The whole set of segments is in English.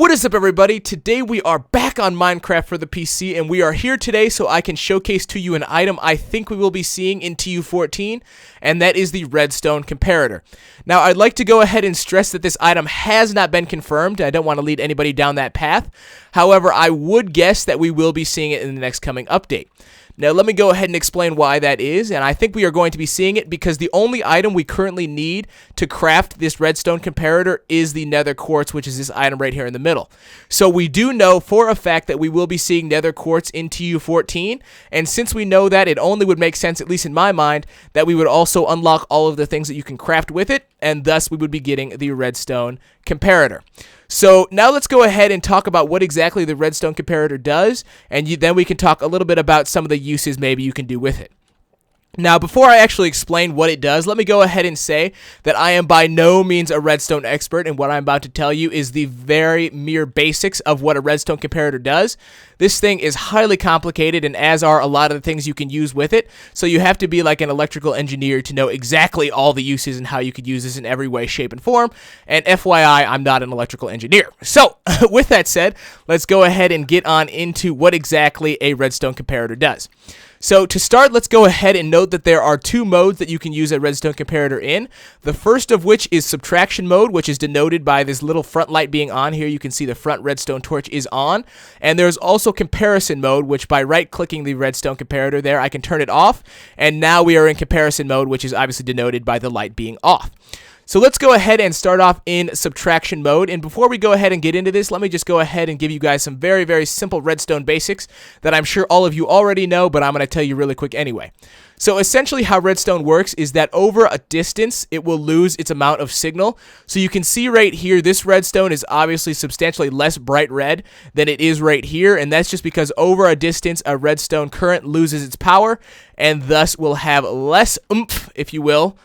What is up, everybody? Today we are back on Minecraft for the PC, and we are here today so I can showcase to you an item I think we will be seeing in TU14, and that is the Redstone Comparator. Now, I'd like to go ahead and stress that this item has not been confirmed. I don't want to lead anybody down that path. However, I would guess that we will be seeing it in the next coming update. Now, let me go ahead and explain why that is, and I think we are going to be seeing it because the only item we currently need to craft this Redstone Comparator is the Nether Quartz, which is this item right here in the middle. So we do know for a fact that we will be seeing Nether Quartz in TU14, and since we know that, it only would make sense, at least in my mind, that we would also unlock all of the things that you can craft with it, and thus we would be getting the Redstone Comparator. So now let's go ahead and talk about what exactly the Redstone Comparator does, and then we can talk a little bit about some of the uses maybe you can do with it. Now, before I actually explain what it does, let me go ahead and say that I am by no means a redstone expert, and what I'm about to tell you is the very mere basics of what a redstone comparator does. This thing is highly complicated, and as are a lot of the things you can use with it, so you have to be like an electrical engineer to know exactly all the uses and how you could use this in every way, shape, and form, and FYI, I'm not an electrical engineer. So, with that said, let's go ahead and get on into what exactly a redstone comparator does. So to start, let's go ahead and note that there are two modes that you can use a redstone comparator in. The first of which is subtraction mode, which is denoted by this little front light being on. Here you can see the front redstone torch is on. And there's also comparison mode, which by right-clicking the redstone comparator there, I can turn it off. And now we are in comparison mode, which is obviously denoted by the light being off. So let's go ahead and start off in subtraction mode, and before we go ahead and get into this, let me just go ahead and give you guys some very, very simple redstone basics that I'm sure all of you already know, but I'm going to tell you really quick anyway. So essentially how redstone works is that over a distance, it will lose its amount of signal. So you can see right here, this redstone is obviously substantially less bright red than it is right here, and that's just because over a distance, a redstone current loses its power, and thus will have less oomph, if you will,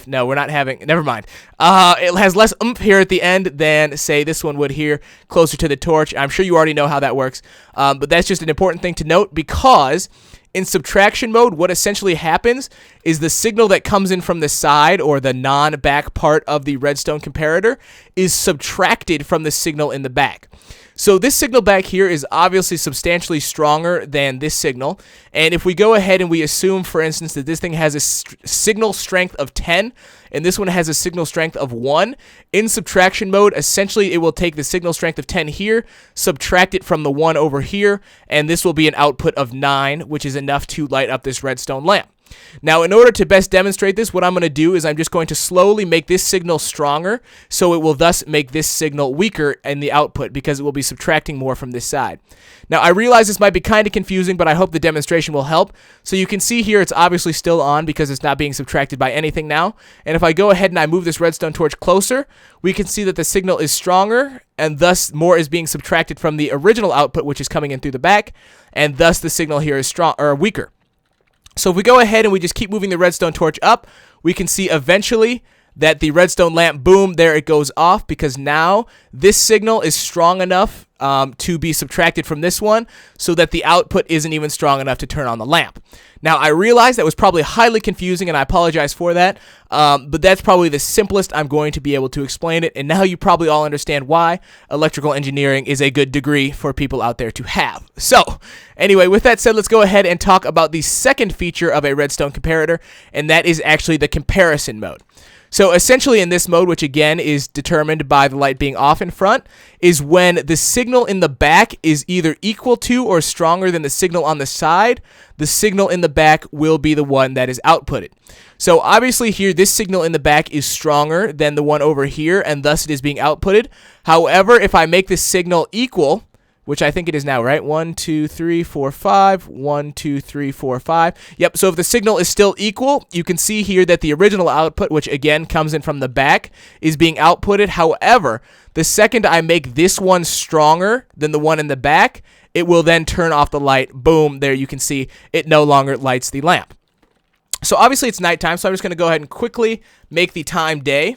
no, we're not having, never mind. It has less oomph here at the end than, say, this one would here, closer to the torch. I'm sure you already know how that works, but that's just an important thing to note because in subtraction mode, what essentially happens is the signal that comes in from the side or the non-back part of the redstone comparator is subtracted from the signal in the back. So this signal back here is obviously substantially stronger than this signal, and if we go ahead and we assume, for instance, that this thing has a signal strength of 10, and this one has a signal strength of 1, in subtraction mode, essentially it will take the signal strength of 10 here, subtract it from the 1 over here, and this will be an output of 9, which is enough to light up this redstone lamp. Now, in order to best demonstrate this, what I'm going to do is I'm just going to slowly make this signal stronger, so it will thus make this signal weaker in the output because it will be subtracting more from this side. Now, I realize this might be kind of confusing, but I hope the demonstration will help. So you can see here it's obviously still on because it's not being subtracted by anything now. And if I go ahead and I move this redstone torch closer, we can see that the signal is stronger, and thus more is being subtracted from the original output, which is coming in through the back, and thus the signal here is weaker. So if we go ahead and we just keep moving the redstone torch up, we can see eventually that the redstone lamp, boom, there it goes off because now this signal is strong enough to be subtracted from this one so that the output isn't even strong enough to turn on the lamp. Now, I realize that was probably highly confusing, and I apologize for that, but that's probably the simplest I'm going to be able to explain it, and now you probably all understand why electrical engineering is a good degree for people out there to have. So, anyway, with that said, let's go ahead and talk about the second feature of a redstone comparator, and that is actually the comparison mode. So essentially in this mode, which again is determined by the light being off in front, is when the signal in the back is either equal to or stronger than the signal on the side, the signal in the back will be the one that is outputted. So obviously here, this signal in the back is stronger than the one over here, and thus it is being outputted. However, if I make this signal equal, which I think it is now, right? 1, 2, 3, 4, 5. 1, 2, 3, 4, 5. Yep, so if the signal is still equal, you can see here that the original output, which again comes in from the back, is being outputted. However, the second I make this one stronger than the one in the back, it will then turn off the light. Boom, there you can see it no longer lights the lamp. So obviously it's nighttime, so I'm just going to go ahead and quickly make the time day,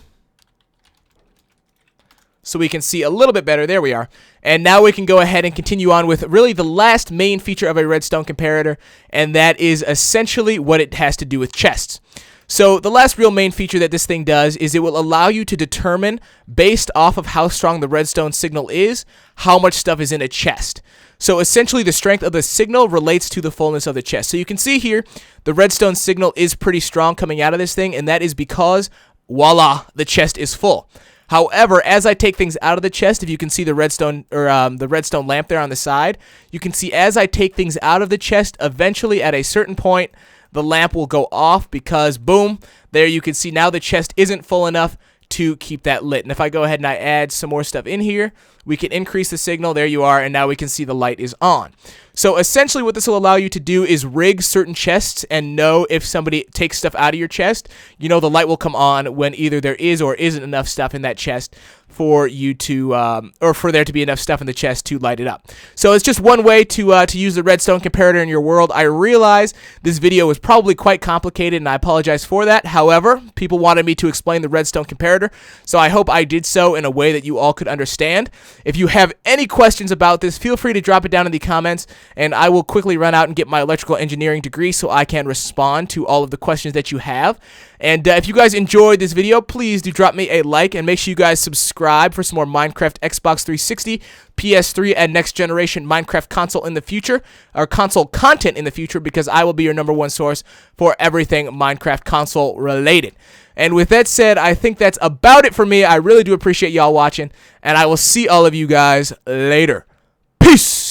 so we can see a little bit better. There we are. And now we can go ahead and continue on with really the last main feature of a redstone comparator, and that is essentially what it has to do with chests. So the last real main feature that this thing does is it will allow you to determine, based off of how strong the redstone signal is, how much stuff is in a chest. So essentially the strength of the signal relates to the fullness of the chest. So you can see here the redstone signal is pretty strong coming out of this thing, and that is because, voila, the chest is full. However, as I take things out of the chest, if you can see the redstone lamp there on the side, you can see as I take things out of the chest, eventually at a certain point, the lamp will go off because, boom, there you can see now the chest isn't full enough to keep that lit. And if I go ahead and I add some more stuff in here, we can increase the signal. There you are, and now we can see the light is on. So essentially what this will allow you to do is rig certain chests and know if somebody takes stuff out of your chest, you know the light will come on when either there is or isn't enough stuff in that chest for you to, or for there to be enough stuff in the chest to light it up. So it's just one way to use the redstone comparator in your world. I realize this video was probably quite complicated, and I apologize for that. However, people wanted me to explain the redstone comparator, so I hope I did so in a way that you all could understand. If you have any questions about this, feel free to drop it down in the comments, and I will quickly run out and get my electrical engineering degree so I can respond to all of the questions that you have. And if you guys enjoyed this video, please do drop me a like, and make sure you guys subscribe for some more Minecraft Xbox 360, PS3, and next generation Minecraft console in the future, or console content in the future, because I will be your #1 source for everything Minecraft console related. And with that said, I think that's about it for me. I really do appreciate y'all watching, and I will see all of you guys later. Peace!